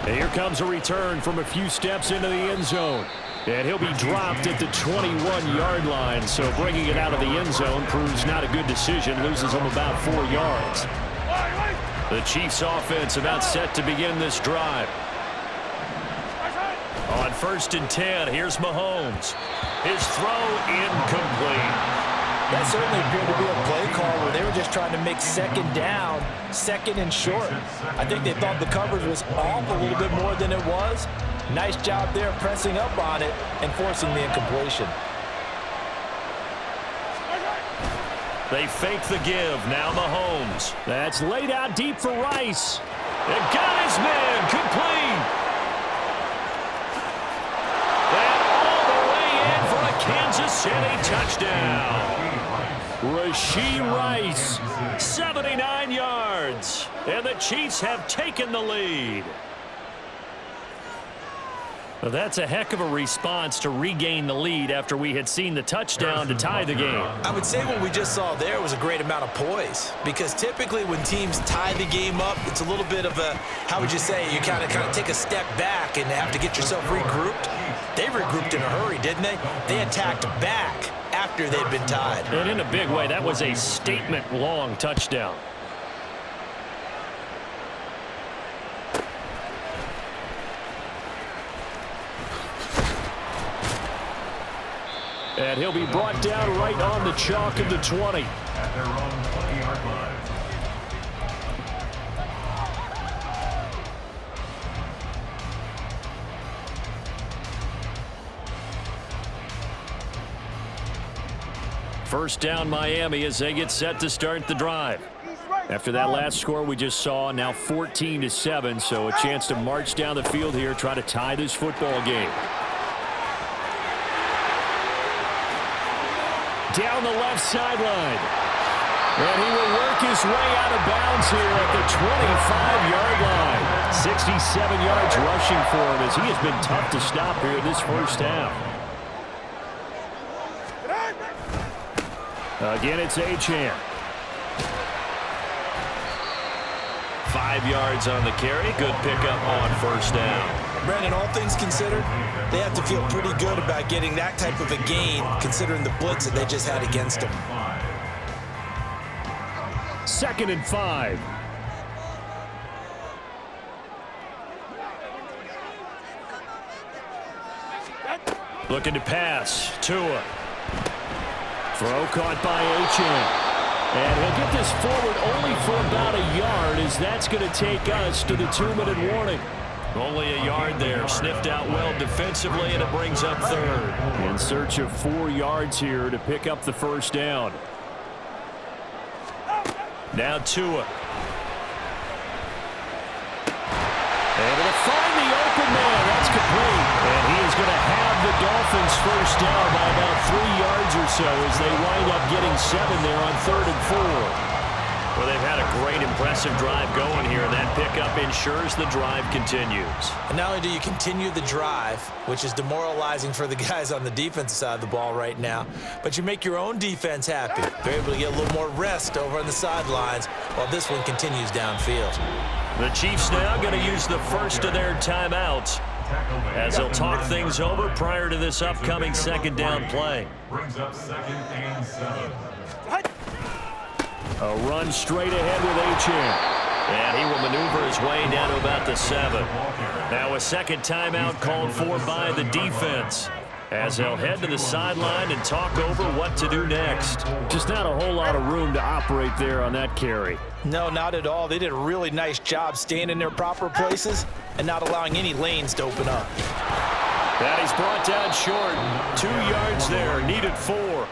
And here comes a return from a few steps into the end zone. And he'll be dropped at the 21-yard line. So bringing it out of the end zone proves not a good decision. Loses him about 4 yards. The Chiefs offense about set to begin this drive. On 1st and 10, here's Mahomes. His throw incomplete. That certainly appeared to be a play call where they were just trying to make second down, second and short. I think they thought the coverage was off a little bit more than it was. Nice job there pressing up on it and forcing the incompletion. They fake the give. Now Mahomes. That's laid out deep for Rice. And got his man complete. And all the way in for a Kansas City touchdown. Rashee Rice, 79 yards. And the Chiefs have taken the lead. Well, that's a heck of a response to regain the lead after we had seen the touchdown to tie the game. I would say what we just saw there was a great amount of poise, because typically when teams tie the game up, it's a little bit of a, how would you say, you kind of take a step back and have to get yourself regrouped. They regrouped in a hurry, didn't they? They attacked back after they'd been tied. And in a big way, that was a statement-long touchdown. And he'll be brought down right on the chalk of the 20. At their own 20-yard line. First down Miami as they get set to start the drive. After that last score we just saw, now 14-7, so a chance to march down the field here, try to tie this football game. Down the left sideline. And he will work his way out of bounds here at the 25-yard line. 67 yards rushing for him as he has been tough to stop here this first half. Again, it's H2H. 5 yards on the carry. Good pickup on first down. Brandon, all things considered, they have to feel pretty good about getting that type of a gain, considering the blitz that they just had against them. 2nd and 5. Looking to pass. Tua. Throw caught by H2H. And he'll get this forward only for about a yard, as that's going to take us to the 2-minute warning. Only a yard there. Sniffed out well defensively, and it brings up 3rd. In search of 4 yards here to pick up the first down. Now Tua. Able to find the open man. That's complete. And he is going to have the Dolphins first down by about 3 yards or so as they wind up getting 7 there on 3rd and 4. Well, they've had a great, impressive drive going here, and that pickup ensures the drive continues. And not only do you continue the drive, which is demoralizing for the guys on the defensive side of the ball right now, but you make your own defense happy. They're able to get a little more rest over on the sidelines while this one continues downfield. The Chiefs now going to use the first of their timeouts as they'll talk things over prior to this upcoming second down play. Brings up 2nd and 7. A run straight ahead with H2H. And he will maneuver his way down to about the 7. Now a second timeout called for by the defense, as they'll head to the sideline and talk over what to do next. Just not a whole lot of room to operate there on that carry. No, not at all. They did a really nice job staying in their proper places and not allowing any lanes to open up. That is brought down short. 2 yards there, needed 4.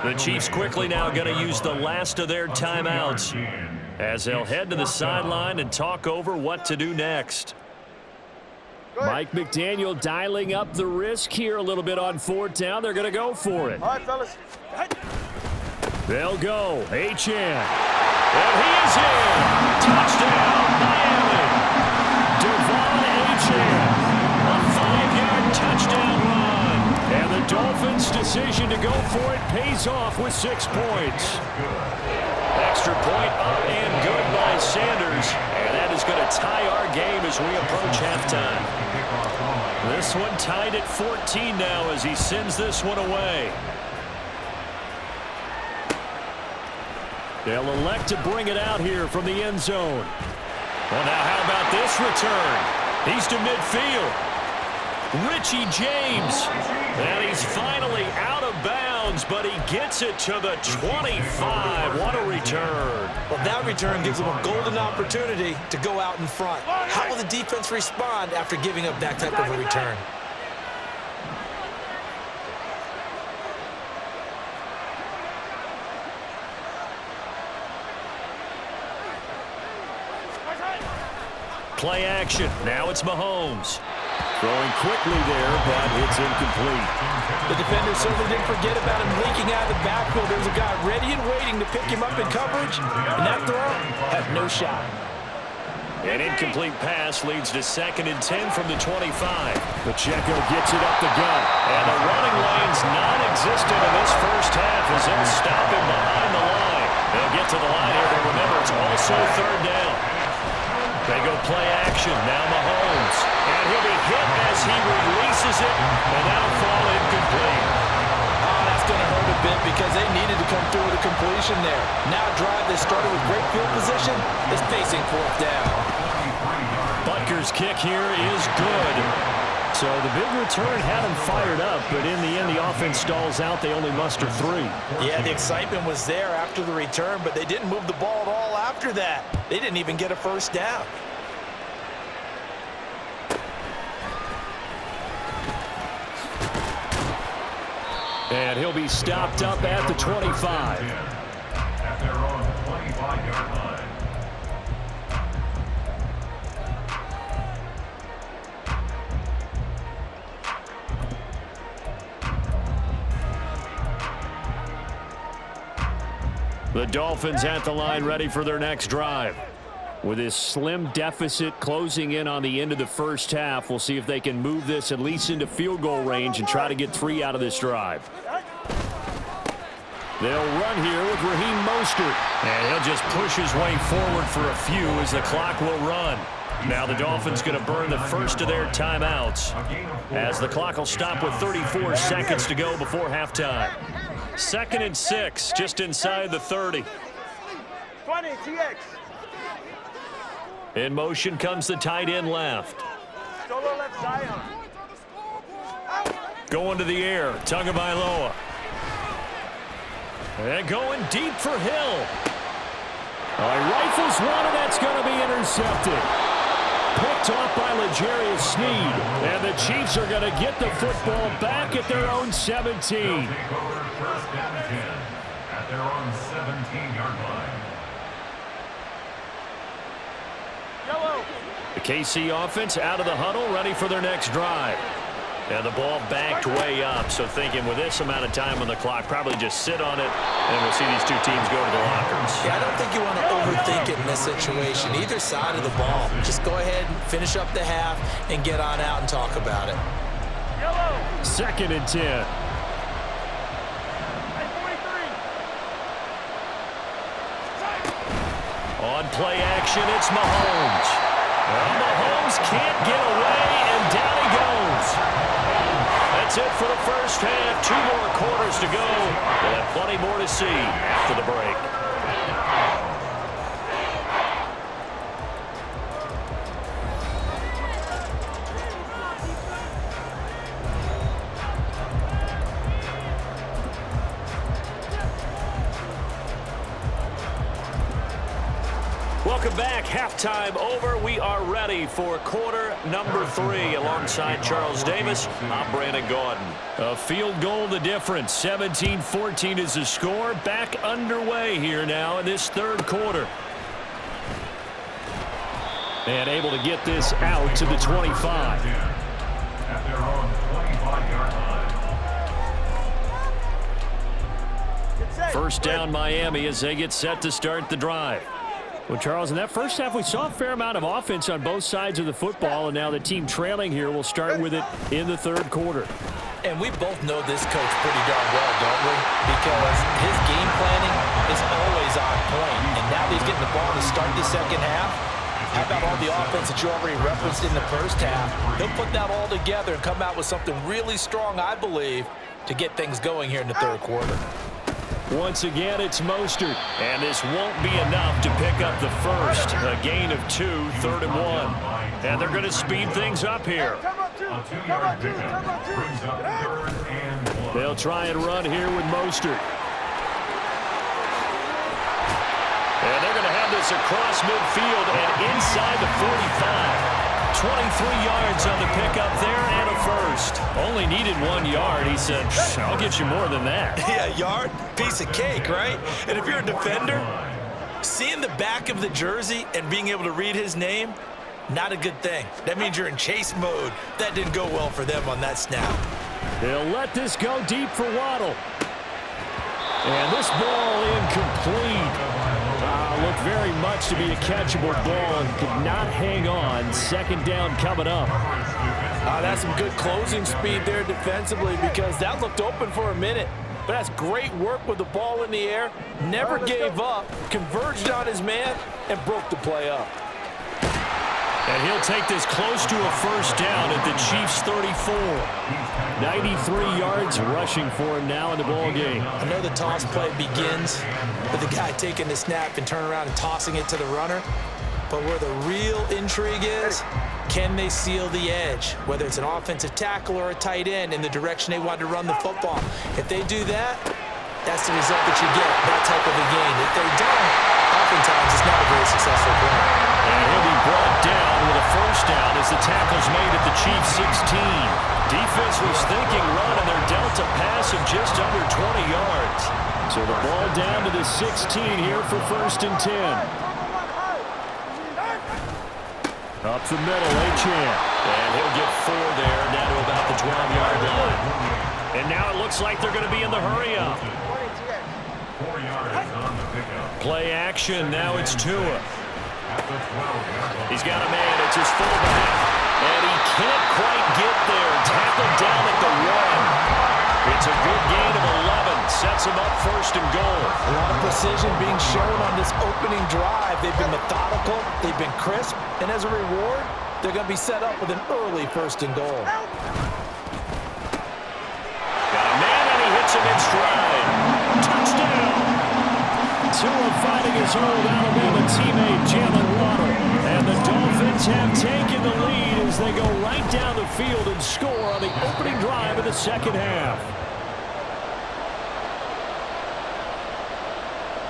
The Chiefs quickly now going to use the last of their timeouts as they'll head to the sideline and talk over what to do next. Mike McDaniel dialing up the risk here a little bit on 4th down. They're going to go for it. All right, fellas. They'll go. H2H. And he is in. Touchdown, Miami. Devon H2H. A 5-yard touchdown run. And the Dolphins' decision to go for it pays off with 6 points. Extra point up and good by Sanders. And that is going to tie our game game as we approach halftime. This one tied at 14 now as he sends this one away. They'll elect to bring it out here from the end zone. Well, now how about this return? He's to midfield. Richie James. And he's finally out of bounds, but he gets it to the 25. What a return. Well, that return gives him a golden opportunity to go out in front. How will the defense respond after giving up that type of a return? Play action. Now it's Mahomes. Throwing quickly there, but it's incomplete. The defender certainly didn't forget about him leaking out of the backfield. There was a guy ready and waiting to pick him up in coverage, and that throw had no shot. An incomplete pass leads to 2nd and 10 from the 25. Pacheco gets it up the gut, and the running lane's non-existent in this first half as they'll stop him behind the line. They'll get to the line here, but remember, it's also 3rd down. They go play action. Now Mahomes. And he'll be hit as he releases it, and that'll fall incomplete. Oh, that's going to hurt a bit because they needed to come through with a completion there. Now a drive that started with great field position is facing 4th down. Butker's kick here is good. So the big return had him fired up, but in the end the offense stalls out. They only muster 3. Yeah, the excitement was there after the return, but they didn't move the ball at all after that. They didn't even get a 1st down. And he'll be stopped up at the 25. At their own 25-yard line. The Dolphins at the line ready for their next drive. With this slim deficit closing in on the end of the first half, we'll see if they can move this at least into field goal range and try to get 3 out of this drive. They'll run here with Raheem Mostert. And he'll just push his way forward for a few as the clock will run. Now the Dolphins going to burn the first of their timeouts as the clock will stop with 34 seconds to go before halftime. 2nd and 6, just inside the 30. 20, TX. In motion comes the tight end left. Solo left side. Going to the air, Tagovailoa. And going deep for Hill. Rifles one, and that's going to be intercepted. Picked off by L'Jarius Sneed. And the Chiefs are going to get the football back at their own 17. Take over 1st down and 10 at their own 17-yard line. Yellow. The KC offense out of the huddle, ready for their next drive. And the ball backed way up, so thinking with this amount of time on the clock, probably just sit on it, and we'll see these two teams go to the lockers. Yeah, I don't think you want to overthink it in this situation. Either side of the ball. Just go ahead and finish up the half and get on out and talk about it. Yellow. 2nd and 10. On play action, it's Mahomes. Well, Mahomes can't get away, and down he goes. That's it for the first half. 2 more quarters to go. We'll have plenty more to see after the break. Welcome back. Halftime over. We are ready for quarter number 3. Alongside Charles Davis, I'm Brandon Gaudin. A field goal the difference. 17-14 is the score. Back underway here now in this 3rd quarter. And able to get this out to the 25. At their own 25-yard line. First down Miami as they get set to start the drive. Well, Charles, in that first half, we saw a fair amount of offense on both sides of the football, and now the team trailing here will start with it in the 3rd quarter. And we both know this coach pretty darn well, don't we? Because his game planning is always on point. And now he's getting the ball to start the second half. How about all the offense that you already referenced in the first half? He'll put that all together and come out with something really strong, I believe, to get things going here in the third quarter. Once again, it's Mostert, and this won't be enough to pick up the first. A gain of 2, 3rd and 1. And they're going to speed things up here. They'll try and run here with Mostert. And they're going to have this across midfield and inside the 45. 23 yards on the pickup there and a first. Only needed 1 yard. He said, I'll get you more than that. Yeah, yard, piece of cake, right? And if you're a defender, seeing the back of the jersey and being able to read his name, not a good thing. That means you're in chase mode. That didn't go well for them on that snap. They'll let this go deep for Waddle. And this ball incomplete. Looked very much to be a catchable ball and could not hang on. Second down coming up. That's some good closing speed there defensively because that looked open for a minute. But that's great work with the ball in the air. Never gave up, converged on his man, and broke the play up. And he'll take this close to a first down at the Chiefs' 34. 93 yards rushing for him now in the ball game. I know the toss play begins with the guy taking the snap and turning around and tossing it to the runner. But where the real intrigue is, can they seal the edge? Whether it's an offensive tackle or a tight end in the direction they want to run the football. If they do that, that's the result that you get, that type of a game. If they don't, oftentimes it's not a very successful play. And he'll be brought down with a first down as the tackle's made at the Chiefs' 16. Defense was thinking run, and they're dealt a pass of just under 20 yards. So the ball down to the 16 here for 1st and 10. Up the middle, H2H. And he'll get 4 there, down to about the 12-yard line. And now it looks like they're going to be in the hurry-up. 4 yards on the pickup. Play action, now it's Tua. He's got a man, it's his fullback. And he can't quite get there. Tackled down at the 1. It's a good gain of 11. Sets him up 1st and goal. A lot of precision being shown on this opening drive. They've been methodical, they've been crisp, and as a reward, they're going to be set up with an early 1st and goal. Got a man, and he hits him in stride. Touchdown! Tua fighting his old Alabama teammate, Jalen Waddle. And the Dolphins have taken the lead as they go right down the field and score on the opening drive of the second half.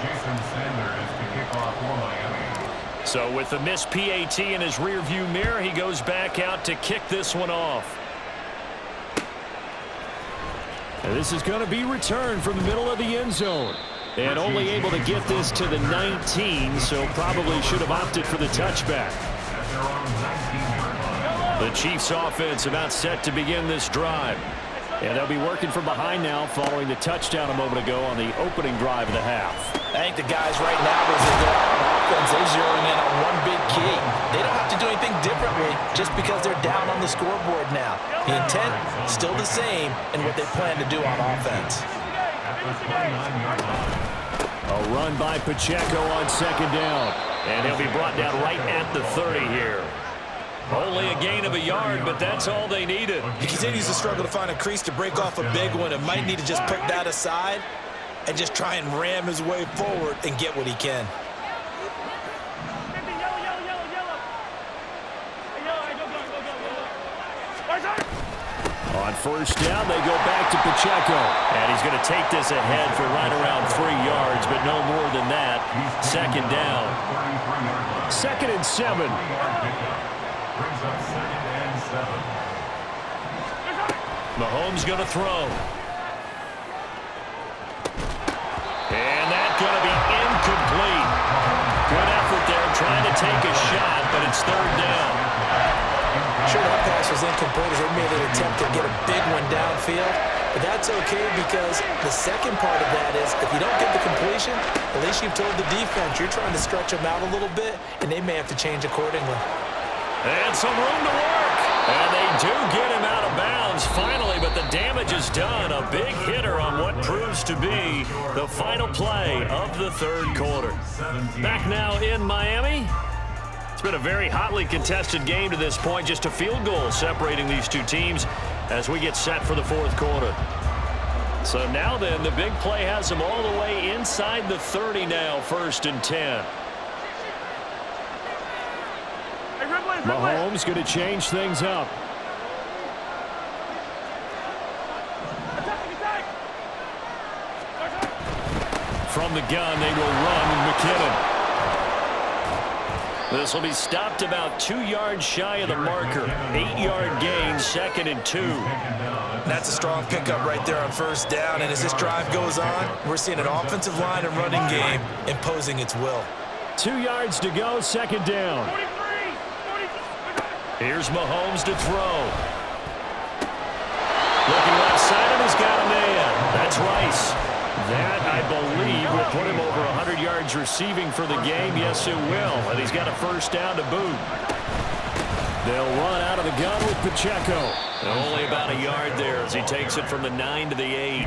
Jason Sanders to kick off for Miami. So with the missed PAT in his rearview mirror, he goes back out to kick this one off. And this is going to be returned from the middle of the end zone. And only able to get this to the 19, so probably should have opted for the touchback. The Chiefs offense about set to begin this drive. And they'll be working from behind now following the touchdown a moment ago on the opening drive of the half. I think the guys right now, as they go out on offense, they're zeroing in on one big key. They don't have to do anything differently just because they're down on the scoreboard now. The intent, still the same in what they plan to do on offense. A run by Pacheco on 2nd down. And he'll be brought down right at the 30 here. Only a gain of a yard, but that's all they needed. He continues to struggle to find a crease to break off a big one and might need to just put that aside and just try and ram his way forward and get what he can. On 1st down, they go back to Pacheco. And he's going to take this ahead for right around 3 yards, but no more than that. 2nd down. 2nd and 7. Brings up 2nd and 7. Mahomes going to throw. And that's going to be incomplete. Good effort there trying to take a shot, but it's 3rd down. Sure, that pass was incomplete as they made an attempt to get a big one downfield. But that's okay because the second part of that is if you don't get the completion, at least you've told the defense you're trying to stretch them out a little bit, and they may have to change accordingly. And some room to work. And they do get him out of bounds finally, but the damage is done. A big hitter on what proves to be the final play of the 3rd quarter. Back now in Miami, It's been a very hotly contested game to this point. Just a field goal separating these two teams as we get set for the fourth quarter. So now then, the big play has them all the way inside the 30 now, 1st and 10. Mahomes going to change things up. From the gun, they will run McKinnon. This will be stopped about 2 yards shy of the marker. 8-yard gain, 2nd and 2. That's a strong pickup right there on 1st down. And as this drive goes on, we're seeing an offensive line and running game imposing its will. 2 yards to go, 2nd down. Here's Mahomes to throw. Looking left side, and he's got a man. That's Rice. That, I believe, will put him over 100 yards receiving for the game. Yes, it will. And he's got a 1st down to boot. They'll run out of the gun with Pacheco. Only about a yard there as he takes it from the 9 to the 8.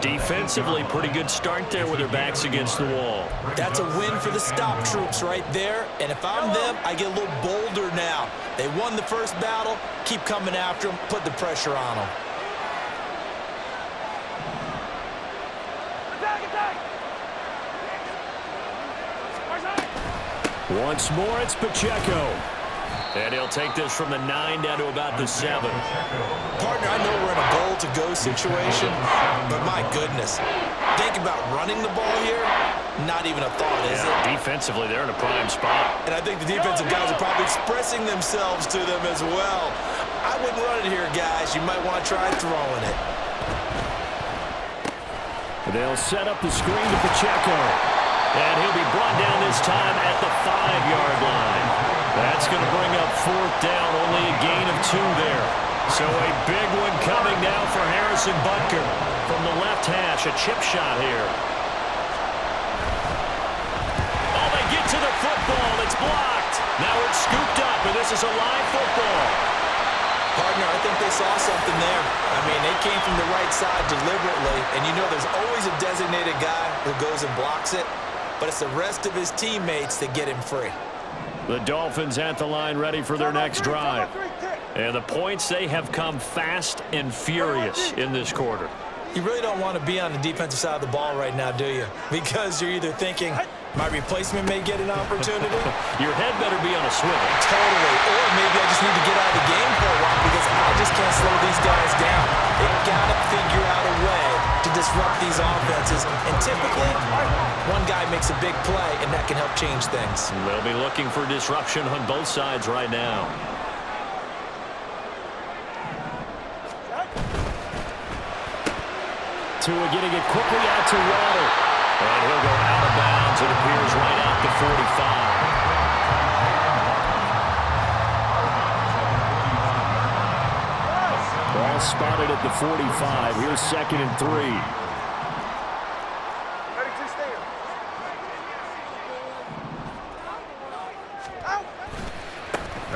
Defensively, pretty good start there with their backs against the wall. That's a win for the stop troops right there. And if I'm them, I get a little bolder now. They won the first battle. Keep coming after them. Put the pressure on them. Once more, it's Pacheco. And he'll take this from the 9 down to about the 7. Partner, I know we're in a goal-to-go situation, but my goodness. Think about running the ball here. Not even a thought, is it? Defensively, they're in a prime spot. And I think the defensive guys are probably expressing themselves to them as well. I wouldn't run it here, guys. You might want to try throwing it. They'll set up the screen to Pacheco. And he'll be brought down this time at the 5-yard line. That's going to bring up 4th down, only a gain of 2 there. So a big one coming now for Harrison Butker. From the left hash, a chip shot here. Oh, they get to the football. It's blocked. Now it's scooped up, and this is a live football. Partner, I think they saw something there. I mean, they came from the right side deliberately, and you know there's always a designated guy who goes and blocks it, but it's the rest of his teammates that get him free. The Dolphins at the line ready for their next drive. And the points, they have come fast and furious in this quarter. You really don't want to be on the defensive side of the ball right now, do you? Because you're either thinking, my replacement may get an opportunity. Your head better be on a swivel. Totally. Or maybe I just need to get out of the game for a while because I just can't slow these guys down. They've got to figure out a way to disrupt these offenses. And typically, one guy makes a big play, and that can help change things. They'll be looking for disruption on both sides right now. Tua getting it quickly out to Waddle. And he'll go out of bounds. It appears right at the 45. Ball spotted at the 45. Here's 2nd and 3.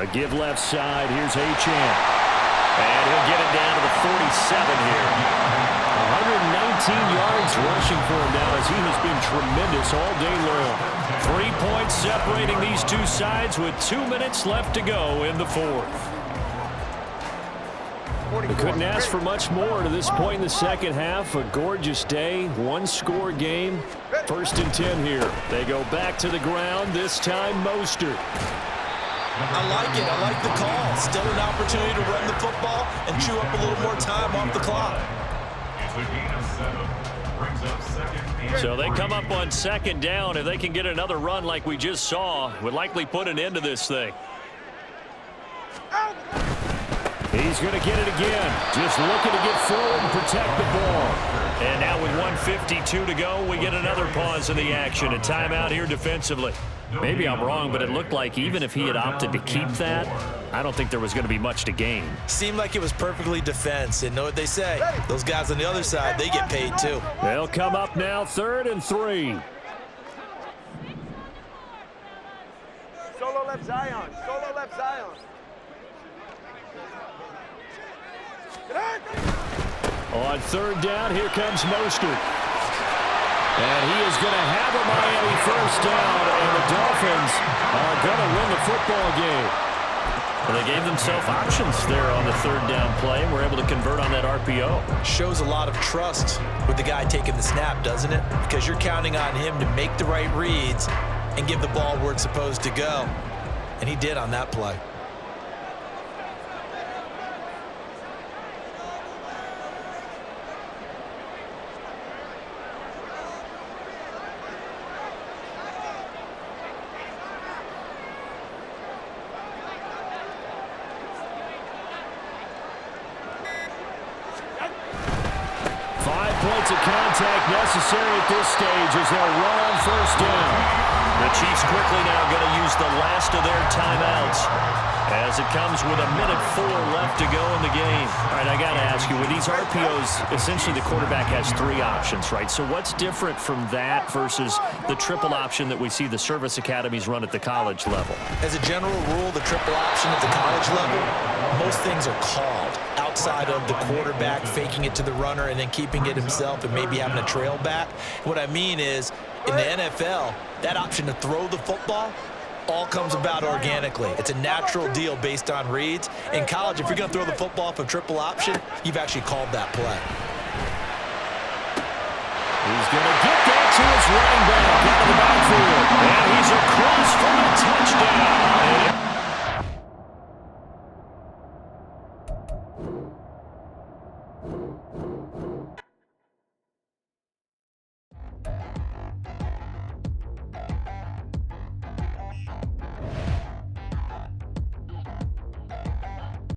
A give left side. Here's H2H. And he'll get it down to the 47 here. 119 yards rushing for him now as he has been tremendous all day long. 3 points separating these two sides with 2 minutes left to go in the 4th. They couldn't ask for much more to this point in the second half. A gorgeous day, 1-score game. 1st and 10 here. They go back to the ground, this time Mostert. I like it. I like the call. Still an opportunity to run the football and chew up a little more time off the clock. It's a gain of 7. Brings up 2nd and So they 3. come up on 2nd down. If they can get another run like we just saw, would likely put an end to this thing. He's going to get it again. Just looking to get forward and protect the ball. And now with 1:52 to go, we get another pause in the action. A timeout here defensively. Maybe I'm wrong, but it looked like even if he had opted to keep that, I don't think there was going to be much to gain. Seemed like it was perfectly defense. And know what they say? Those guys on the other side, they get paid too. They'll come up now 3rd and 3. Solo left Zion. Solo left Zion. On 3rd down, here comes Mostert. And he is going to have a Miami first down, and the Dolphins are going to win the football game. Well, they gave themselves options there on the third down play, and were able to convert on that RPO. Shows a lot of trust with the guy taking the snap, doesn't it? Because you're counting on him to make the right reads and give the ball where it's supposed to go. And he did on that play. Points of contact necessary at this stage as they'll run on first down. The Chiefs quickly now going to use the last of their timeouts as it comes with 1:04 left to go in the game. All right, I got to ask you, with these RPOs, essentially the quarterback has 3 options, right? So what's different from that versus the triple option that we see the service academies run at the college level? As a general rule, the triple option at the college level, most things are called outside of the quarterback faking it to the runner and then keeping it himself and maybe having a trail back. What I mean is, in the NFL, that option to throw the football all comes about organically. It's a natural deal based on reads. In college, if you're going to throw the football for triple option, you've actually called that play. He's going to get that to his running back out of the backfield. And he's across for a touchdown.